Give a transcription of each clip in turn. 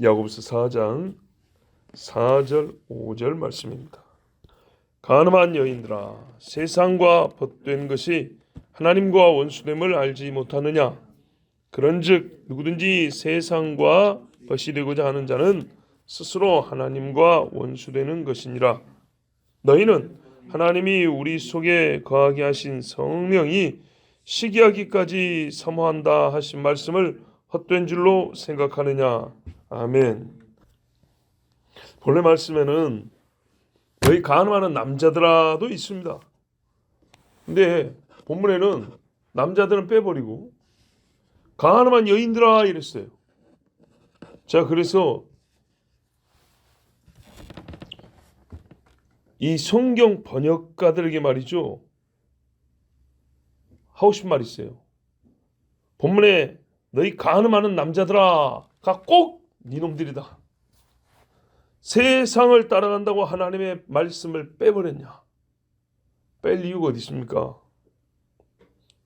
야고보서 4장 4절 5절 말씀입니다. 가늠한 여인들아, 세상과 벗된 것이 하나님과 원수됨을 알지 못하느냐? 그런즉 누구든지 세상과 벗이 되고자 하는 자는 스스로 하나님과 원수되는 것이니라. 너희는 하나님이 우리 속에 거하게 하신 성령이 시기하기까지 사모한다 하신 말씀을 헛된 줄로 생각하느냐? 아멘. 본래 말씀에는 너희 간음하는 남자들아도 있습니다. 근데 본문에는 남자들은 빼버리고 간음한 여인들아 이랬어요. 자, 그래서 이 성경 번역가들에게 말이죠, 하고 싶은 말이 있어요. 본문에 너희 간음하는 남자들아가 꼭 니놈들이다. 세상을 따라간다고 하나님의 말씀을 빼버렸냐? 뺄 이유가 어디 있습니까?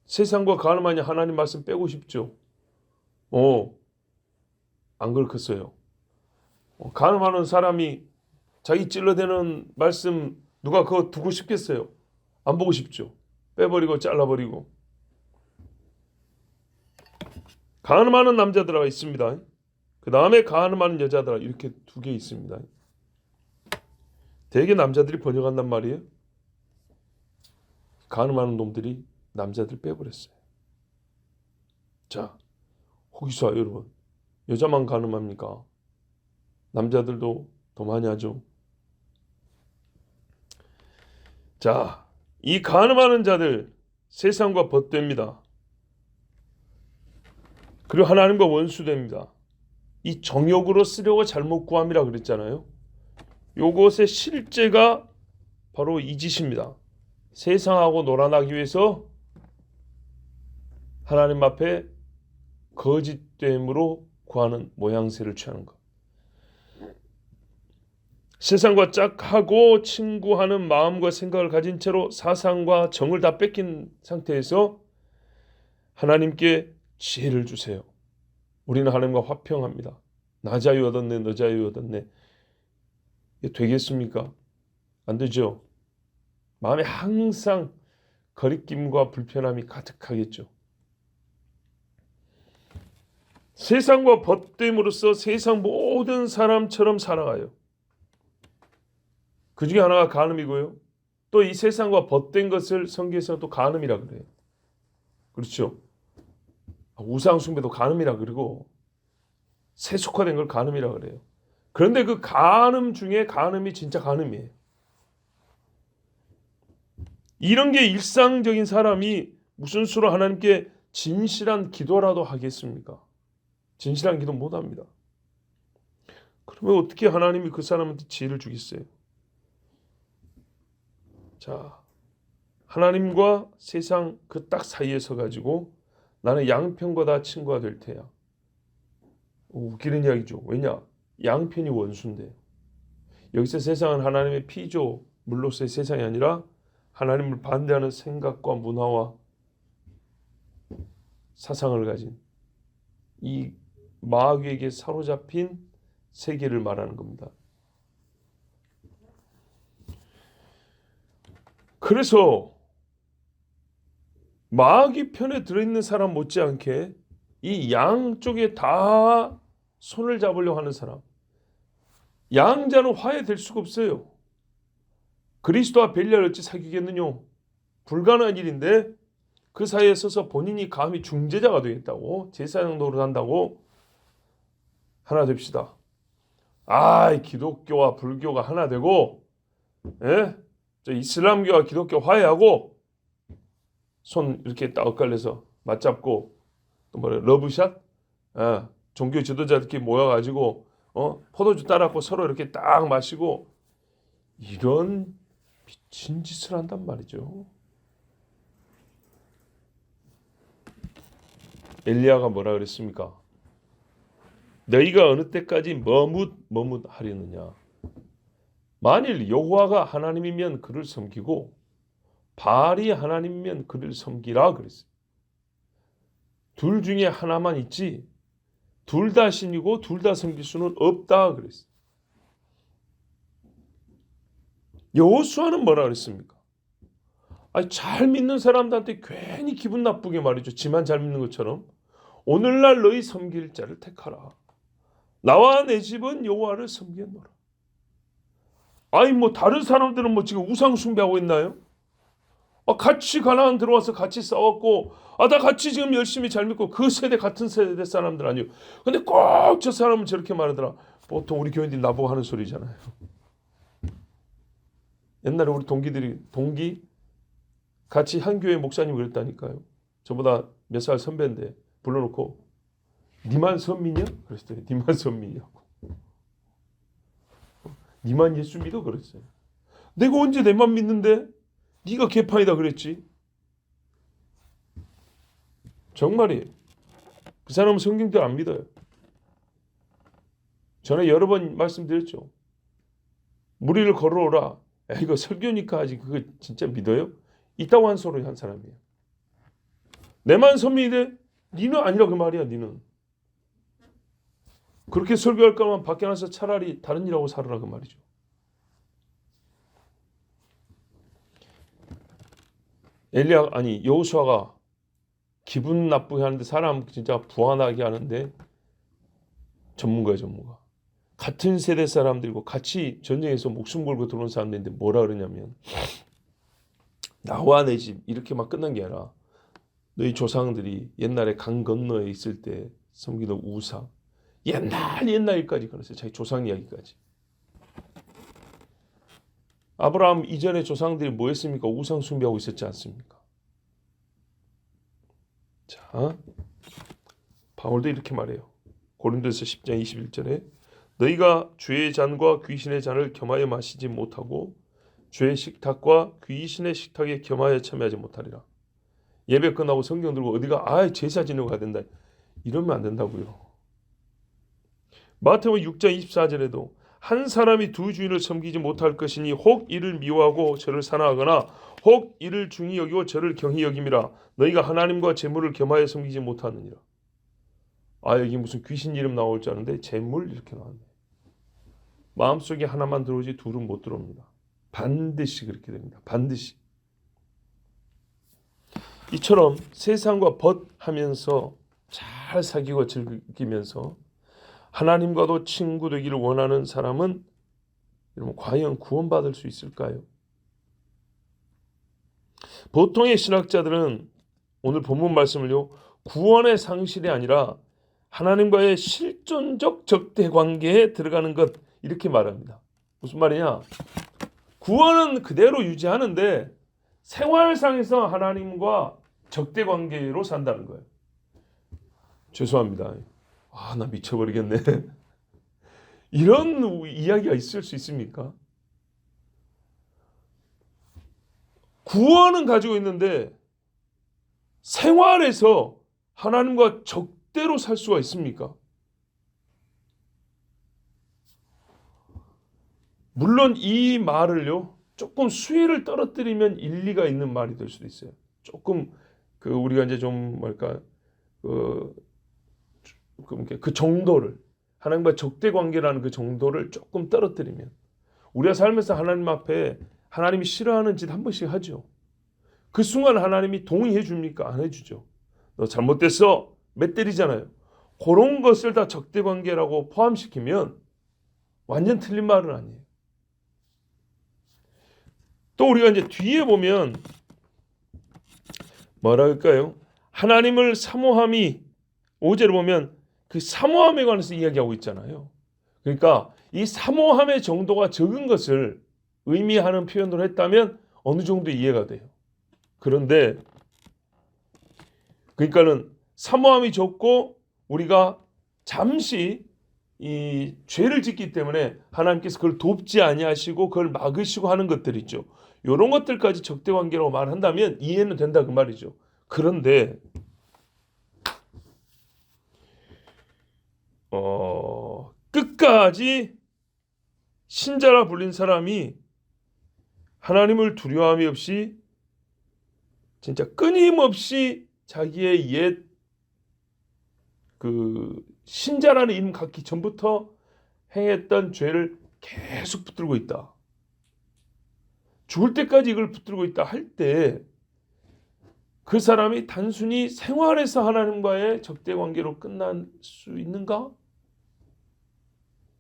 세상과 간음하냐? 하나님 말씀 빼고 싶죠. 안 그렇겠어요. 간음하는 사람이 자기 찔러대는 말씀 누가 그거 두고 싶겠어요? 안 보고 싶죠. 빼버리고 잘라버리고. 간음하는 남자들아 있습니다. 그 다음에 간음하는 여자들아 이렇게 두 개 있습니다. 대개 남자들이 번역한단 말이에요. 간음하는 놈들이 남자들 빼버렸어요. 자, 혹시나 여러분, 여자만 간음합니까? 남자들도 더 많이 하죠. 자, 이 간음하는 자들 세상과 벗됩니다. 그리고 하나님과 원수됩니다. 이 정욕으로 쓰려고 잘못 구함이라 그랬잖아요. 요것의 실제가 바로 이 짓입니다. 세상하고 놀아나기 위해서 하나님 앞에 거짓됨으로 구하는 모양새를 취하는 것. 세상과 짝하고 친구하는 마음과 생각을 가진 채로 사상과 정을 다 뺏긴 상태에서 하나님께 지혜를 주세요. 우리는 하나님과 화평합니다. 나 자유 얻었네, 너 자유 얻었네. 이게 되겠습니까? 안 되죠. 마음에 항상 거리낌과 불편함이 가득하겠죠. 세상과 벗됨으로써 세상 모든 사람처럼 살아가요. 그 중에 하나가 간음이고요. 또 이 세상과 벗된 것을 성경에서 또 간음이라 그래요. 그렇죠. 우상 숭배도 간음이라 그러고 세속화된 걸 간음이라 그래요. 그런데 그 간음 중에 간음이 진짜 간음이에요. 이런 게 일상적인 사람이 무슨 수로 하나님께 진실한 기도라도 하겠습니까? 진실한 기도 못합니다. 그러면 어떻게 하나님이 그 사람한테 지혜를 주겠어요? 자, 하나님과 세상 그 딱 사이에 서가지고 나는 양편과 다 친구가 될 테야. 웃기는 이야기죠. 왜냐? 양편이 원수인데. 여기서 세상은 하나님의 피조물로서의 세상이 아니라 하나님을 반대하는 생각과 문화와 사상을 가진 이 마귀에게 사로잡힌 세계를 말하는 겁니다. 그래서 마귀 편에 들어있는 사람 못지않게 이 양쪽에 다 손을 잡으려고 하는 사람, 양자는 화해될 수가 없어요. 그리스도와 벨리알을 어찌 사귀겠느냐? 불가능한 일인데 그 사이에 서서 본인이 감히 중재자가 되겠다고, 제사장 노릇한다고. 하나 됩시다. 기독교와 불교가 하나 되고, 저 이슬람교와 기독교 화해하고 손 이렇게 딱 엇갈려서 맞잡고 또 러브샷, 종교 지도자들끼리 모여가지고 포도주 따라고 서로 이렇게 딱 마시고 이런 미친 짓을 한단 말이죠. 엘리야가 뭐라 그랬습니까? 너희가 어느 때까지 머뭇하려느냐? 만일 여호와가 하나님이면 그를 섬기고 바알이 하나님이면 그를 섬기라 그랬어요. 둘 중에 하나만 있지 둘 다 신이고 둘 다 섬길 수는 없다 그랬어요. 여호수아는 뭐라 그랬습니까? 아니, 잘 믿는 사람들한테 괜히 기분 나쁘게 말이죠. 지만 잘 믿는 것처럼 오늘날 너희 섬길 자를 택하라. 나와 내 집은 여호와를 섬기노라. 아니 뭐 다른 사람들은 뭐 지금 우상 숭배하고 있나요? 같이 가나안 들어와서 같이 싸웠고 다 같이 지금 열심히 잘 믿고 그 세대 같은 세대 사람들 아니에요. 근데 꼭 저 사람은 저렇게 말하더라. 보통 우리 교인들이 나보고 하는 소리잖아요. 옛날에 우리 동기 같이 한 교회 목사님 그랬다니까요. 저보다 몇 살 선배인데 불러놓고 니만 선민이야? 그랬더니 니만 선민이냐고. 니만 예수 믿어? 그랬어요. 내가 언제 내만 믿는데? 네가 개판이다 그랬지. 정말이에요. 그 사람은 성경대로 안 믿어요. 전에 여러 번 말씀드렸죠. 무리를 걸어오라. 이거 설교니까 아직 그거 진짜 믿어요? 이따고 한 소리 한 사람이에요. 내만 선민이래? 니는 아니라 그 말이야. 니는. 그렇게 설교할 거면 밖에 나서 차라리 다른 일하고 살아라 그 말이죠. 여호수아가 기분 나쁘게 하는데 사람 진짜 부안하게 하는데 전문가예요, 전문가. 같은 세대 사람들이고 같이 전쟁에서 목숨 걸고 들어온 사람들인데 뭐라 그러냐면 나와 내 집 이렇게 막 끝난 게 아니라 너희 조상들이 옛날에 강 건너에 있을 때 섬기던 우상 옛날까지 그랬어요. 자기 조상 이야기까지. 아브라함 이전의 조상들이 뭐 했습니까? 우상 숭배하고 있었지 않습니까? 자, 바울도 이렇게 말해요. 고린도서 10장 21절에 너희가 주의 잔과 귀신의 잔을 겸하여 마시지 못하고 주의 식탁과 귀신의 식탁에 겸하여 참여하지 못하리라. 예배 끝나고 성경 들고 어디가 제사 지내고 가야 된다. 이러면 안 된다고요. 마태복음 6장 24절에도 한 사람이 두 주인을 섬기지 못할 것이니 혹 이를 미워하고 저를 사랑하거나 혹 이를 중히 여기고 저를 경히 여김이라. 너희가 하나님과 재물을 겸하여 섬기지 못하느니라. 여기 무슨 귀신 이름 나올 줄 아는데 재물 이렇게 나왔네. 마음속에 하나만 들어오지 둘은 못 들어옵니다. 반드시 그렇게 됩니다. 반드시. 이처럼 세상과 벗하면서 잘 사귀고 즐기면서 하나님과도 친구 되기를 원하는 사람은 여러분 과연 구원받을 수 있을까요? 보통의 신학자들은 오늘 본문 말씀을요 구원의 상실이 아니라 하나님과의 실존적 적대 관계에 들어가는 것 이렇게 말합니다. 무슨 말이냐? 구원은 그대로 유지하는데 생활상에서 하나님과 적대 관계로 산다는 거예요. 죄송합니다. 나 미쳐버리겠네. 이런 이야기가 있을 수 있습니까? 구원은 가지고 있는데 생활에서 하나님과 적대로 살 수가 있습니까? 물론 이 말을요 조금 수위를 떨어뜨리면 일리가 있는 말이 될 수도 있어요. 조금 우리가 이제 좀 그 정도를 하나님과 적대 관계라는 그 정도를 조금 떨어뜨리면 우리가 살면서 하나님 앞에 하나님이 싫어하는 짓 한 번씩 하죠. 그 순간 하나님이 동의해 줍니까? 안 해주죠. 너 잘못됐어. 몇 때리잖아요. 그런 것을 다 적대 관계라고 포함시키면 완전 틀린 말은 아니에요. 또 우리가 이제 뒤에 보면 뭐라 할까요? 하나님을 사모함이 5절을 보면 그 사모함에 관해서 이야기하고 있잖아요. 그러니까 이 사모함의 정도가 적은 것을 의미하는 표현으로 했다면 어느 정도 이해가 돼요. 그런데 그러니까는 사모함이 적고 우리가 잠시 이 죄를 짓기 때문에 하나님께서 그걸 돕지 아니하시고 그걸 막으시고 하는 것들 있죠. 이런 것들까지 적대 관계라고 말한다면 이해는 된다 그 말이죠. 그런데 끝까지 신자라 불린 사람이 하나님을 두려움이 없이 진짜 끊임없이 자기의 옛 신자라는 이름 갖기 전부터 행했던 죄를 계속 붙들고 있다. 죽을 때까지 이걸 붙들고 있다 할 때 그 사람이 단순히 생활에서 하나님과의 적대 관계로 끝날 수 있는가?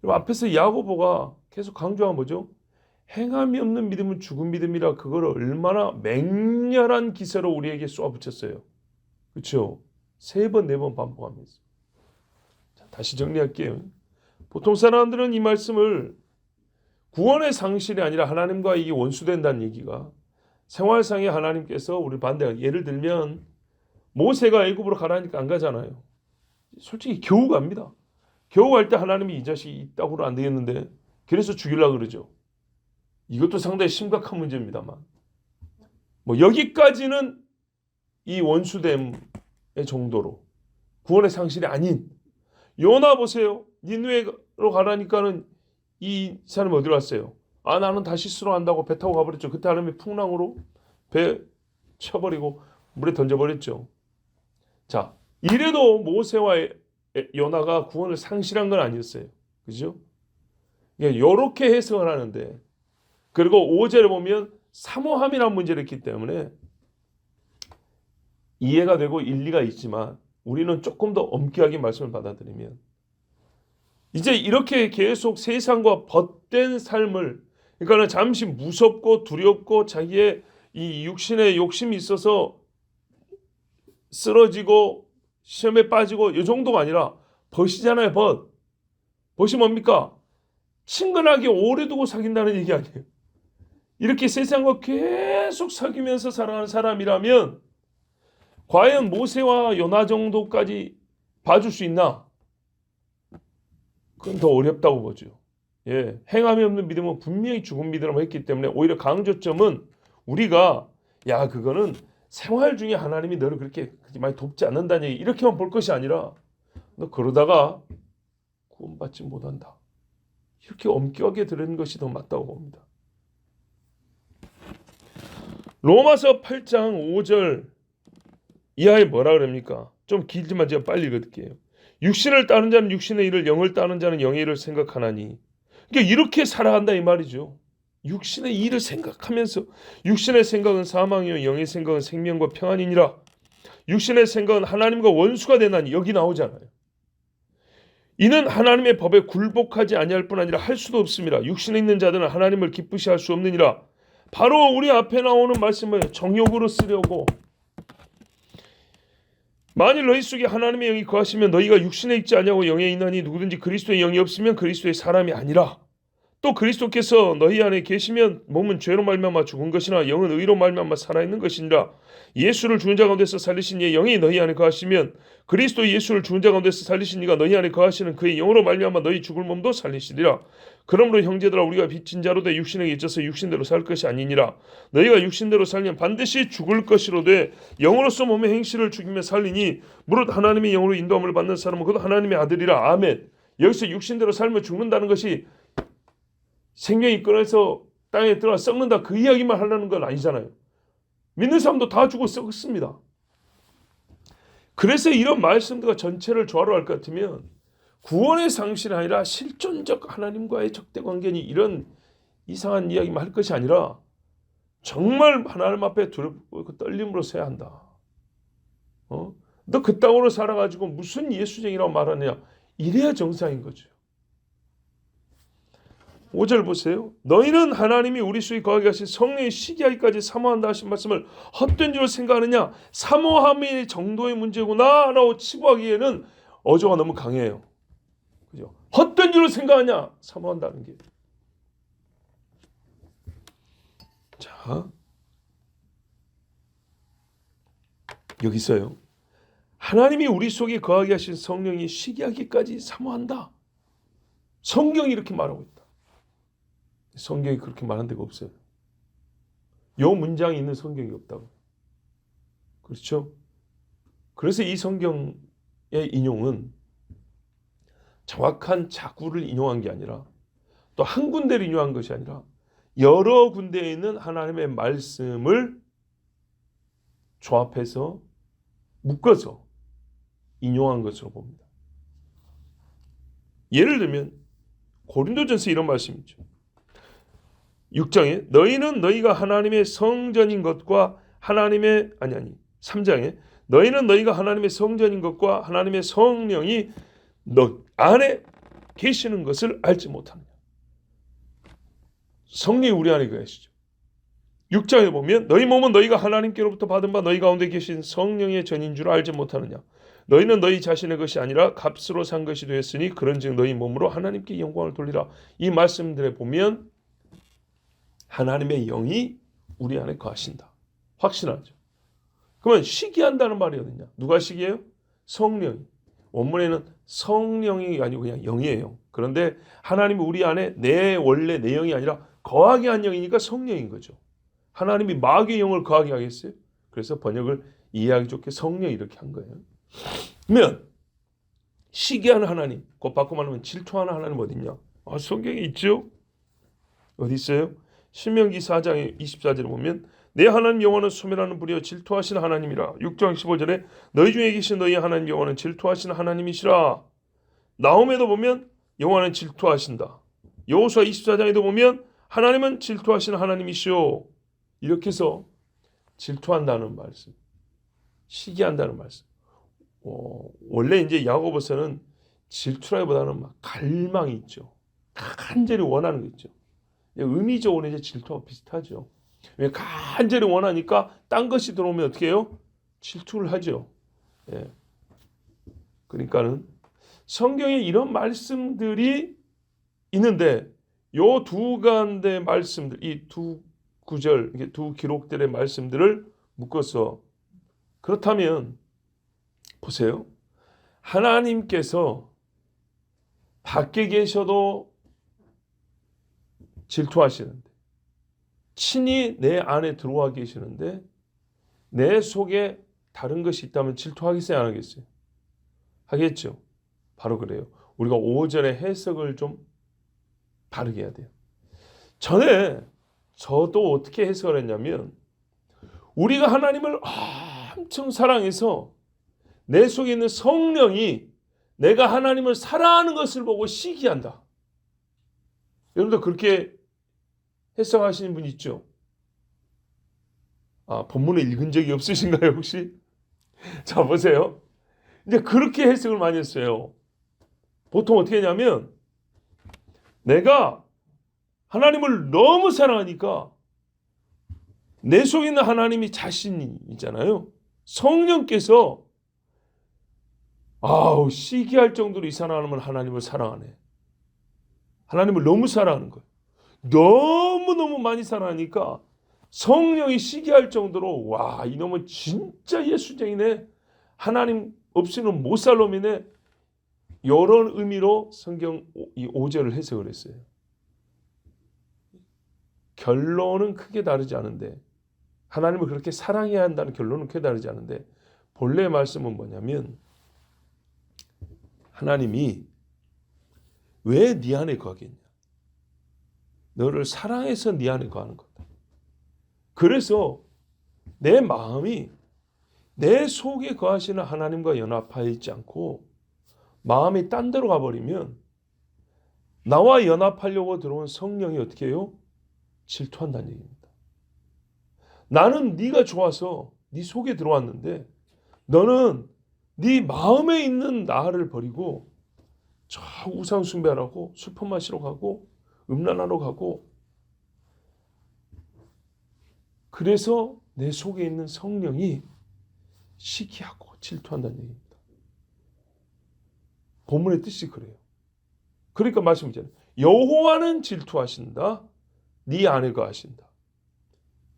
앞에서 야고보가 계속 강조한 뭐죠? 행함이 없는 믿음은 죽은 믿음이라 그걸 얼마나 맹렬한 기세로 우리에게 쏘아붙였어요. 그렇죠? 3번, 4번 반복하면서. 자, 다시 정리할게요. 보통 사람들은 이 말씀을 구원의 상실이 아니라 하나님과 이게 원수된다는 얘기가 생활상에 하나님께서 우리 반대가 예를 들면 모세가 애굽으로 가라니까 안 가잖아요. 솔직히 겨우 갑니다. 겨우 갈 때 하나님이 이 자식이 있다고는 안 되겠는데 그래서 죽이려고 그러죠. 이것도 상당히 심각한 문제입니다만 뭐 여기까지는 이 원수됨의 정도로 구원의 상실이 아닌 요나 보세요. 니느웨로 가라니까는 이 사람이 어디로 갔어요? 아 나는 다시스로 한다고 배 타고 가버렸죠. 그때 하나님이 풍랑으로 배 쳐버리고 물에 던져버렸죠. 자 이래도 모세와 요나가 구원을 상실한 건 아니었어요. 그죠? 이렇게 해석을 하는데 그리고 5절에 보면 사모함이라는 문제를 했기 때문에 이해가 되고 일리가 있지만 우리는 조금 더 엄격하게 말씀을 받아들이면 이제 이렇게 계속 세상과 벗된 삶을 그러니까 잠시 무섭고 두렵고 자기의 이 육신의 욕심이 있어서 쓰러지고 시험에 빠지고 이 정도가 아니라 벗이잖아요. 벗이 뭡니까? 친근하게 오래 두고 사귄다는 얘기 아니에요. 이렇게 세상과 계속 사귀면서 살아가는 사람이라면 과연 모세와 요나 정도까지 봐줄 수 있나? 그건 더 어렵다고 보죠. 예, 행함이 없는 믿음은 분명히 죽은 믿음이라고 했기 때문에 오히려 강조점은 우리가 야 그거는 생활 중에 하나님이 너를 그렇게 많이 돕지 않는다는 얘기 이렇게만 볼 것이 아니라 너 그러다가 구원받지 못한다. 이렇게 엄격하게 들은 것이 더 맞다고 봅니다. 로마서 8장 5절 이하에 뭐라 그럽니까? 좀 길지만 제가 빨리 읽어드릴게요. 육신을 따는 자는 육신의 일을 영을 따는 자는 영의 일을 생각하나니 그러니까 이렇게 살아간다 이 말이죠. 육신의 일을 생각하면서 육신의 생각은 사망이요 영의 생각은 생명과 평안이니라. 육신의 생각은 하나님과 원수가 되나니 여기 나오잖아요. 이는 하나님의 법에 굴복하지 아니할 뿐 아니라 할 수도 없습니다. 육신에 있는 자들은 하나님을 기쁘시 할 수 없느니라. 바로 우리 앞에 나오는 말씀을 정욕으로 쓰려고 만일 너희 속에 하나님의 영이 거하시면 너희가 육신에 있지 아니하고 영에 있나니 누구든지 그리스도의 영이 없으면 그리스도의 사람이 아니라. 또 그리스도께서 너희 안에 계시면 몸은 죄로 말미암아 죽은 것이나 영은 의로 말미암아 살아있는 것이니라. 예수를 죽은 자 가운데서 살리신 이의 영이 너희 안에 거하시면 그리스도 예수를 죽은 자 가운데서 살리신 이가 너희 안에 거하시는 그의 영으로 말미암아 너희 죽을 몸도 살리시리라. 그러므로 형제들아 우리가 빚진 자로 돼 육신에게 있어서 육신대로 살 것이 아니니라. 너희가 육신대로 살면 반드시 죽을 것이로되 영으로서 몸의 행실을 죽이며 살리니 무릇 하나님의 영으로 인도함을 받는 사람은 그도 하나님의 아들이라. 아멘. 여기서 육신대로 살면 죽는다는 것이 생명이 끊어서 땅에 들어가 썩는다 그 이야기만 하려는 건 아니잖아요. 믿는 사람도 다 죽어 썩습니다. 그래서 이런 말씀들과 전체를 조화로 할 것 같으면 구원의 상실이 아니라 실존적 하나님과의 적대 관계니 이런 이상한 이야기만 할 것이 아니라 정말 하나님 앞에 두렵고 떨림으로 서야 한다. 너 그 땅으로 살아가지고 무슨 예수쟁이라고 말하느냐. 이래야 정상인 거죠. 5절 보세요. 너희는 하나님이 우리 속에 거하게 하신 성령의 시기하기까지 사모한다 하신 말씀을 헛된 줄 생각하느냐. 사모함의 정도의 문제구나 라고 치부하기에는 어조가 너무 강해요. 그죠? 헛된 줄 생각하냐. 사모한다는 게. 자, 여기 있어요. 하나님이 우리 속에 거하게 하신 성령이 시기하기까지 사모한다. 성경이 이렇게 말하고 있다. 성경이 그렇게 말한 데가 없어요. 요 문장이 있는 성경이 없다고. 그렇죠? 그래서 이 성경의 인용은 정확한 자구를 인용한 게 아니라 또 한 군데를 인용한 것이 아니라 여러 군데에 있는 하나님의 말씀을 조합해서 묶어서 인용한 것으로 봅니다. 예를 들면 고린도전서 이런 말씀이 있죠. 6장에 너희는 너희가 하나님의 성전인 것과 3장에 너희는 너희가 하나님의 성전인 것과 하나님의 성령이 너 안에 계시는 것을 알지 못하느냐. 성령이 우리 안에 계시죠. 6장에 보면 너희 몸은 너희가 하나님께로부터 받은 바 너희 가운데 계신 성령의 전인 줄 알지 못하느냐. 너희는 너희 자신의 것이 아니라 값으로 산 것이 되었으니 그런즉 너희 몸으로 하나님께 영광을 돌리라. 이 말씀들에 보면 하나님의 영이 우리 안에 거하신다. 확신하죠. 그러면 시기한다는 말이 어디냐? 누가 시기해요? 성령이. 원문에는 성령이 아니고 그냥 영이에요. 그런데 하나님이 우리 안에 원래 내 영이 아니라 거하게 한 영이니까 성령인 거죠. 하나님이 마귀의 영을 거하게 하겠어요? 그래서 번역을 이해하기 좋게 성령 이렇게 한 거예요. 그러면 시기하는 하나님, 곧 바꿔 말하면 질투하는 하나님 어딨냐? 성경에 있죠. 어디 있어요? 신명기 4장 24절에 보면 내 하나님 여호와는 소멸하는 불이여 질투하시는 하나님이라. 6장 15절에 너희 중에 계신 너희 하나님 여호와는 질투하시는 하나님이시라. 나홈에도 보면 여호와는 질투하신다. 여호수아 24장에도 보면 하나님은 질투하시는 하나님이시오. 이렇게 해서 질투한다는 말씀, 시기한다는 말씀. 원래 이제 야고보서는 질투라기보다는 막 갈망이 있죠. 간절히 원하는 거 있죠. 의미적으로 이제 질투와 비슷하죠. 왜 간절히 원하니까 딴 것이 들어오면 어떻게 해요? 질투를 하죠. 예. 그러니까는 성경에 이런 말씀들이 있는데 요 두 가운데 말씀들, 이 두 구절, 이게 두 기록들의 말씀들을 묶어서 그렇다면 보세요. 하나님께서 밖에 계셔도 질투하시는데 친히 내 안에 들어와 계시는데 내 속에 다른 것이 있다면 질투하겠어요? 안 하겠어요? 하겠죠. 바로 그래요. 우리가 5절의 해석을 좀 바르게 해야 돼요. 전에 저도 어떻게 해석을 했냐면 우리가 하나님을 엄청 사랑해서 내 속에 있는 성령이 내가 하나님을 사랑하는 것을 보고 시기한다. 여러분들 그렇게 해석하시는 분 있죠? 본문을 읽은 적이 없으신가요 혹시? 자 보세요. 이제 그렇게 해석을 많이 했어요. 보통 어떻게 하냐면 내가 하나님을 너무 사랑하니까 내 속에 있는 하나님이 자신이잖아요. 성령께서 시기할 정도로 이 사람은 하나님을 사랑하네. 하나님을 너무 사랑하는 거예요. 너무너무 많이 사랑하니까 성령이 시기할 정도로 이놈은 진짜 예수쟁이네. 하나님 없이는 못 살 놈이네. 이런 의미로 성경 이 5절을 해석을 했어요. 결론은 크게 다르지 않은데 하나님을 그렇게 사랑해야 한다는 결론은 크게 다르지 않은데 본래의 말씀은 뭐냐면 하나님이 왜 네 안에 거하겠냐? 너를 사랑해서 네 안에 거하는 거다. 그래서 내 마음이 내 속에 거하시는 하나님과 연합하여 있지 않고 마음이 딴 데로 가버리면 나와 연합하려고 들어온 성령이 어떻게 해요? 질투한다는 얘기입니다. 나는 네가 좋아서 네 속에 들어왔는데 너는 네 마음에 있는 나를 버리고 저 우상 숭배하라고 술편 마시러 가고 음란하러 가고 그래서 내 속에 있는 성령이 시기하고 질투한다는 얘기입니다. 본문의 뜻이 그래요. 그러니까 말씀이잖아요. 여호와는 질투하신다. 네 안에 거하신다.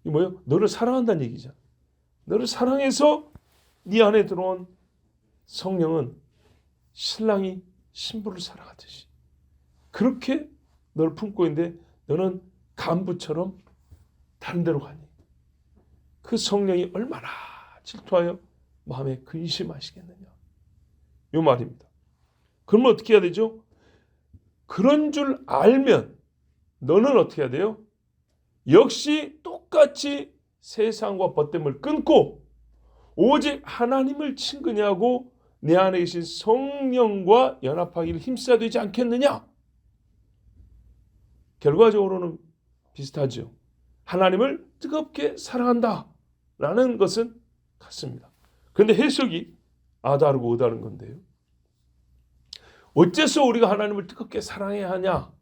이 뭐예요? 너를 사랑한다는 얘기잖아. 너를 사랑해서 네 안에 들어온 성령은 신랑이 신부를 사랑하듯이 그렇게 너를 품고 있는데 너는 간부처럼 다른 데로 가니 그 성령이 얼마나 질투하여 마음에 근심하시겠느냐. 이 말입니다. 그러면 어떻게 해야 되죠? 그런 줄 알면 너는 어떻게 해야 돼요? 역시 똑같이 세상과 벗됨을 끊고 오직 하나님을 친근히 하고 내 안에 계신 성령과 연합하기를 힘써야 되지 않겠느냐? 결과적으로는 비슷하죠. 하나님을 뜨겁게 사랑한다 라는 것은 같습니다. 그런데 해석이 다르고 다른 건데요. 어째서 우리가 하나님을 뜨겁게 사랑해야 하냐?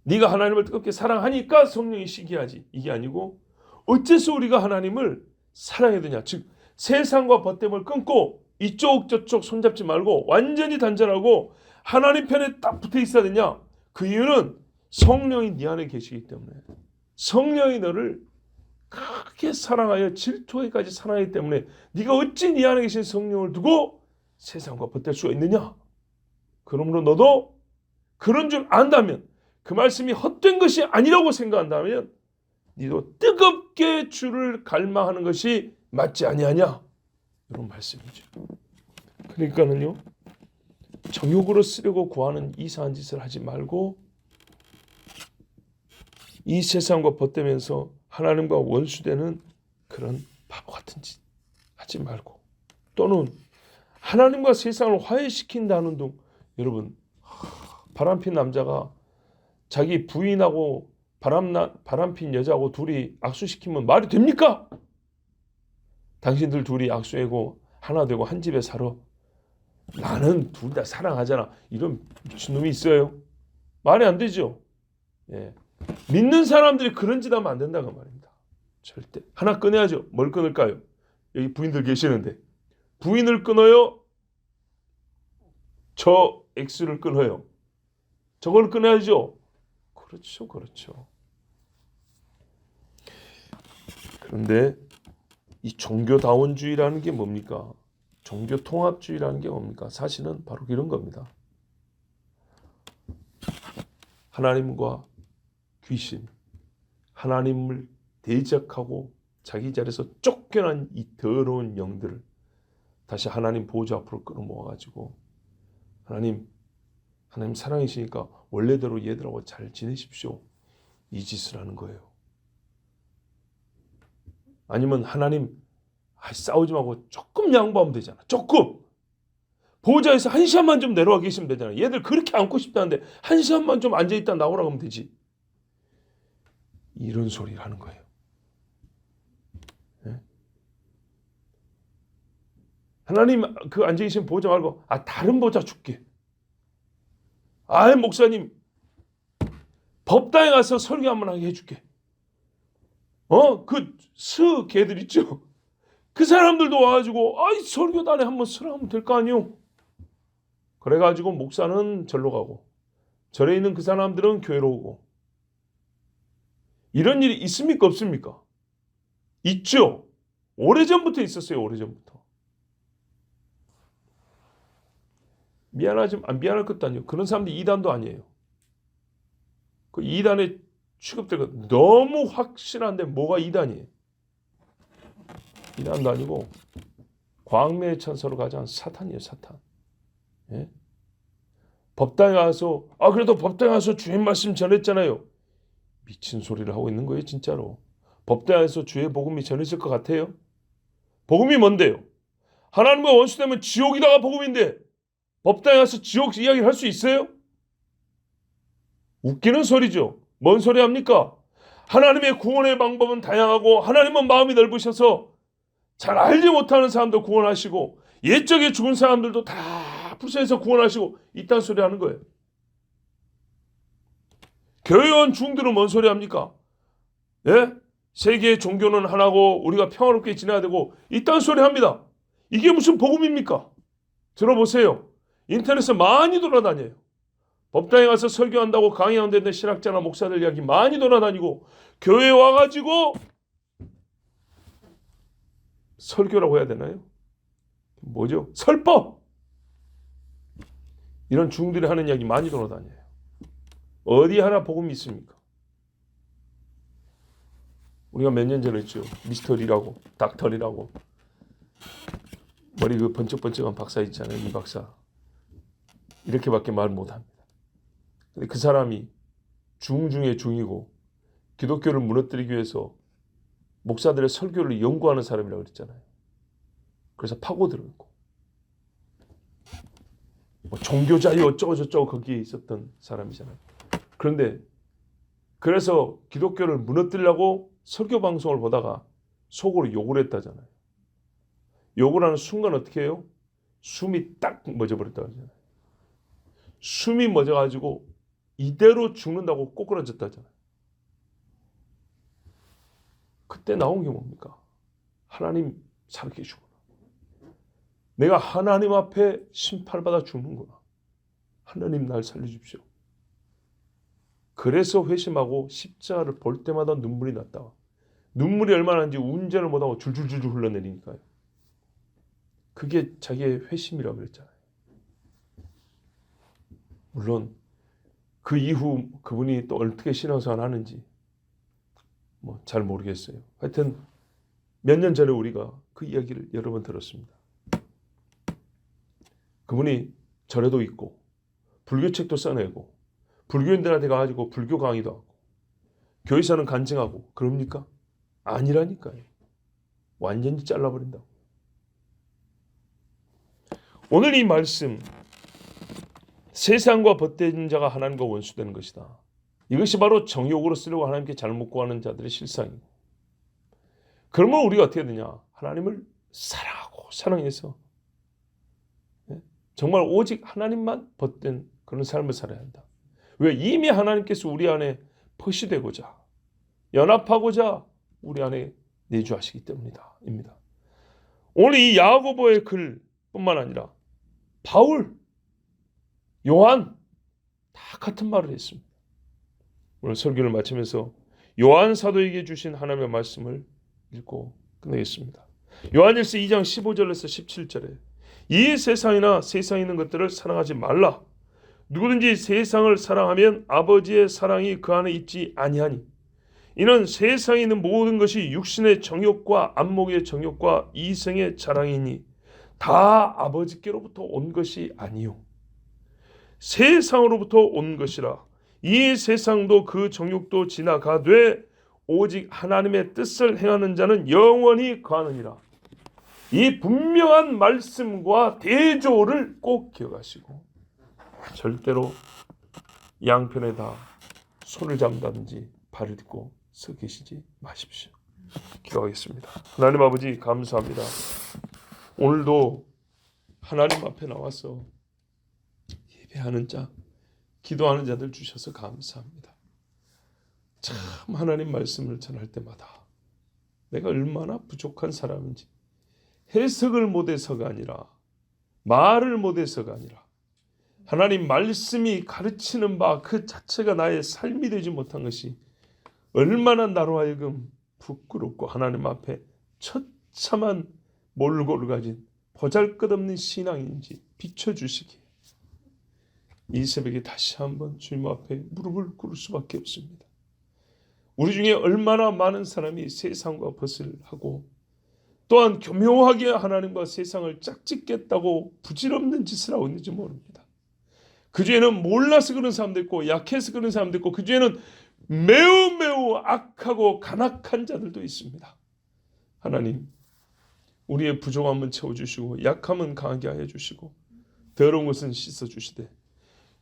네가 하나님을 뜨겁게 사랑하니까 성령이 시기하지. 이게 아니고 어째서 우리가 하나님을 사랑해야 되냐? 즉 세상과 벗됨을 끊고 이쪽 저쪽 손잡지 말고 완전히 단절하고 하나님 편에 딱 붙어 있어야 되냐? 그 이유는 성령이 네 안에 계시기 때문에. 성령이 너를 크게 사랑하여 질투하기까지 사랑하기 때문에 네가 어찌 네 안에 계신 성령을 두고 세상과 벗될 수가 있느냐? 그러므로 너도 그런 줄 안다면, 그 말씀이 헛된 것이 아니라고 생각한다면 너도 뜨겁게 주를 갈망하는 것이 맞지 아니하냐? 이런 말씀이죠. 그러니까는요, 정욕으로 쓰려고 구하는 이상한 짓을 하지 말고 이 세상과 벗대면서 하나님과 원수되는 그런 바보 같은 짓 하지 말고, 또는 하나님과 세상을 화해시킨다는 둥. 여러분, 바람핀 남자가 자기 부인하고 바람핀 여자하고 둘이 악수시키면 말이 됩니까? 당신들 둘이 악수하고 하나 되고 한 집에 살아. 나는 둘 다 사랑하잖아. 이런 미친놈이 있어요? 말이 안 되죠. 예. 믿는 사람들이 그런 짓 하면 안 된다고 말입니다. 절대. 하나 끊어야죠. 뭘 끊을까요? 여기 부인들 계시는데. 부인을 끊어요? 저 X를 끊어요? 저걸 끊어야죠. 그렇죠. 그렇죠. 그런데 이 종교다원주의라는 게 뭡니까? 종교통합주의라는 게 뭡니까? 사실은 바로 이런 겁니다. 하나님과 귀신, 하나님을 대적하고 자기 자리에서 쫓겨난 이 더러운 영들을 다시 하나님 보좌 앞으로 끌어모아가지고 하나님 사랑이시니까 원래대로 얘들하고 잘 지내십시오. 이 짓을 하는 거예요. 아니면 하나님 싸우지 말고 조금 양보하면 되잖아. 조금. 보좌에서 1시간만 좀 내려와 계시면 되잖아. 얘들 그렇게 안고 싶다는데 1시간만 좀 앉아있다 나오라고 하면 되지. 이런 소리를 하는 거예요. 네? 하나님 그 앉아계신 보좌 말고 다른 보좌 줄게. 목사님 법당에 가서 설교 한번 하게 해줄게. 그 걔들 있죠. 그 사람들도 와가지고 설교단에 한번 서라면 될 거 아니요. 그래가지고 목사는 절로 가고 절에 있는 그 사람들은 교회로 오고. 이런 일이 있습니까? 없습니까? 있죠. 오래전부터 있었어요. 오래전부터. 미안할 것도 아니에요. 그런 사람들이 이단도 아니에요. 그 이단에 취급되고 너무 확실한데 뭐가 이단이에요? 이단도 아니고 광매의 천사로 가장 사탄이에요. 사탄. 예? 법당에 가서 그래도 법당에 가서 주의 말씀 전했잖아요. 미친 소리를 하고 있는 거예요. 진짜로. 법당에서 주의 복음이 전해질 것 같아요? 복음이 뭔데요? 하나님과 원수되면 지옥이다가 복음인데 법당에 가서 지옥 이야기를 할 수 있어요? 웃기는 소리죠. 뭔 소리 합니까? 하나님의 구원의 방법은 다양하고 하나님은 마음이 넓으셔서 잘 알지 못하는 사람도 구원하시고 옛적에 죽은 사람들도 다 불쌍해서 구원하시고 이딴 소리 하는 거예요. 교회원 중들은 뭔 소리 합니까? 예? 세계의 종교는 하나고 우리가 평화롭게 지내야 되고 이딴 소리 합니다. 이게 무슨 복음입니까? 들어보세요. 인터넷에 많이 돌아다녀요. 법당에 가서 설교한다고 강의하는 데 신학자나 목사들 이야기 많이 돌아다니고 교회에 와가지고 설교라고 해야 되나요? 뭐죠? 설법! 이런 중들이 하는 이야기 많이 돌아다녀요. 어디 하나 복음이 있습니까? 우리가 몇 년 전에 했죠. 미스터리라고, 닥터리라고. 머리 그 번쩍번쩍한 박사 있잖아요. 이 박사. 이렇게밖에 말 못합니다. 근데 그 사람이 중 중에 중이고 기독교를 무너뜨리기 위해서 목사들의 설교를 연구하는 사람이라고 그랬잖아요. 그래서 파고들었고 뭐 종교 자유 어쩌고 저쩌고 거기에 있었던 사람이잖아요. 그런데 그래서 기독교를 무너뜨리려고 설교 방송을 보다가 속으로 욕을 했다잖아요. 욕을 하는 순간 어떻게 해요? 숨이 딱 멎어버렸다고 하잖아요. 숨이 멎어가지고 이대로 죽는다고 꼬꾸라졌다잖아요. 그때 나온 게 뭡니까? 하나님 살아계시구나. 내가 하나님 앞에 심판받아 죽는구나. 하나님 날 살려주십시오. 그래서 회심하고 십자가를 볼 때마다 눈물이 났다. 눈물이 얼마나 나는지 운전을 못하고 줄줄줄줄 흘러내리니까요. 그게 자기의 회심이라고 그랬잖아요. 물론 그 이후 그분이 또 어떻게 신앙생활을 하는지 뭐 잘 모르겠어요. 하여튼 몇 년 전에 우리가 그 이야기를 여러 번 들었습니다. 그분이 절에도 있고 불교책도 써내고 불교인들한테 가가지고 불교 강의도 하고 교회에서는 간증하고 그럽니까? 아니라니까요. 완전히 잘라버린다고. 오늘 이 말씀, 세상과 벗된 자가 하나님과 원수되는 것이다. 이것이 바로 정욕으로 쓰려고 하나님께 잘못 구하는 자들의 실상이고, 그러면 우리가 어떻게 되냐? 하나님을 사랑하고 사랑해서 정말 오직 하나님만 벗된 그런 삶을 살아야 한다. 왜? 이미 하나님께서 우리 안에 퍼시되고자 연합하고자 우리 안에 내주하시기 때문이다. 입니다. 오늘 이 야고보의 글뿐만 아니라 바울, 요한 다 같은 말을 했습니다. 오늘 설교를 마치면서 요한 사도에게 주신 하나님의 말씀을 읽고 끝내겠습니다. 요한일서 2장 15절에서 17절에 이 세상이나 세상에 있는 것들을 사랑하지 말라. 누구든지 세상을 사랑하면 아버지의 사랑이 그 안에 있지 아니하니 이는 세상에 있는 모든 것이 육신의 정욕과 안목의 정욕과 이성의 자랑이니 다 아버지께로부터 온 것이 아니요 세상으로부터 온 것이라. 이 세상도 그 정욕도 지나가되 오직 하나님의 뜻을 행하는 자는 영원히 거하느니라. 이 분명한 말씀과 대조를 꼭 기억하시고 절대로 양편에 다 손을 잡는다든지 발을 딛고 서 계시지 마십시오. 기도하겠습니다. 하나님 아버지 감사합니다. 오늘도 하나님 앞에 나와서 예배하는 자, 기도하는 자들 주셔서 감사합니다. 참 하나님 말씀을 전할 때마다 내가 얼마나 부족한 사람인지 해석을 못해서가 아니라 말을 못해서가 아니라 하나님 말씀이 가르치는 바 그 자체가 나의 삶이 되지 못한 것이 얼마나 나로 하여금 부끄럽고 하나님 앞에 처참한 몰골을 가진 보잘것없는 신앙인지 비춰주시기에 이 새벽에 다시 한번 주님 앞에 무릎을 꿇을 수밖에 없습니다. 우리 중에 얼마나 많은 사람이 세상과 벗을 하고 또한 교묘하게 하나님과 세상을 짝짓겠다고 부질없는 짓을 하고 있는지 모릅니다. 그 중에는 몰라서 그런 사람도 있고 약해서 그런 사람도 있고 그 중에는 매우 악하고 간악한 자들도 있습니다. 하나님 우리의 부족함은 채워주시고 약함은 강하게 하여 주시고 더러운 것은 씻어주시되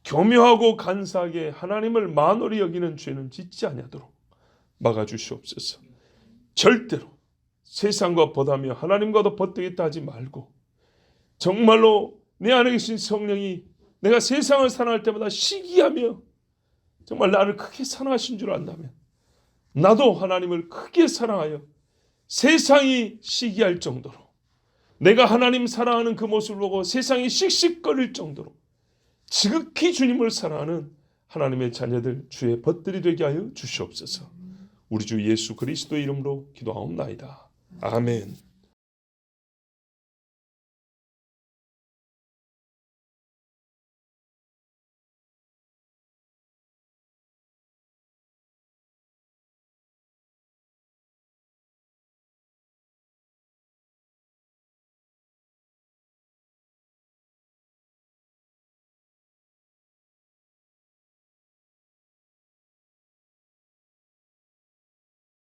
교묘하고 간사하게 하나님을 만홀히 여기는 죄는 짓지 아니하도록 막아주시옵소서. 절대로 세상과 벗하며 하나님과도 벗되겠다 하지 말고 정말로 내 안에 계신 성령이 내가 세상을 사랑할 때마다 시기하며 정말 나를 크게 사랑하신 줄 안다면 나도 하나님을 크게 사랑하여 세상이 시기할 정도로 내가 하나님 사랑하는 그 모습을 보고 세상이 씩씩거릴 정도로 지극히 주님을 사랑하는 하나님의 자녀들 주의 벗들이 되게 하여 주시옵소서. 우리 주 예수 그리스도의 이름으로 기도하옵나이다. 아멘.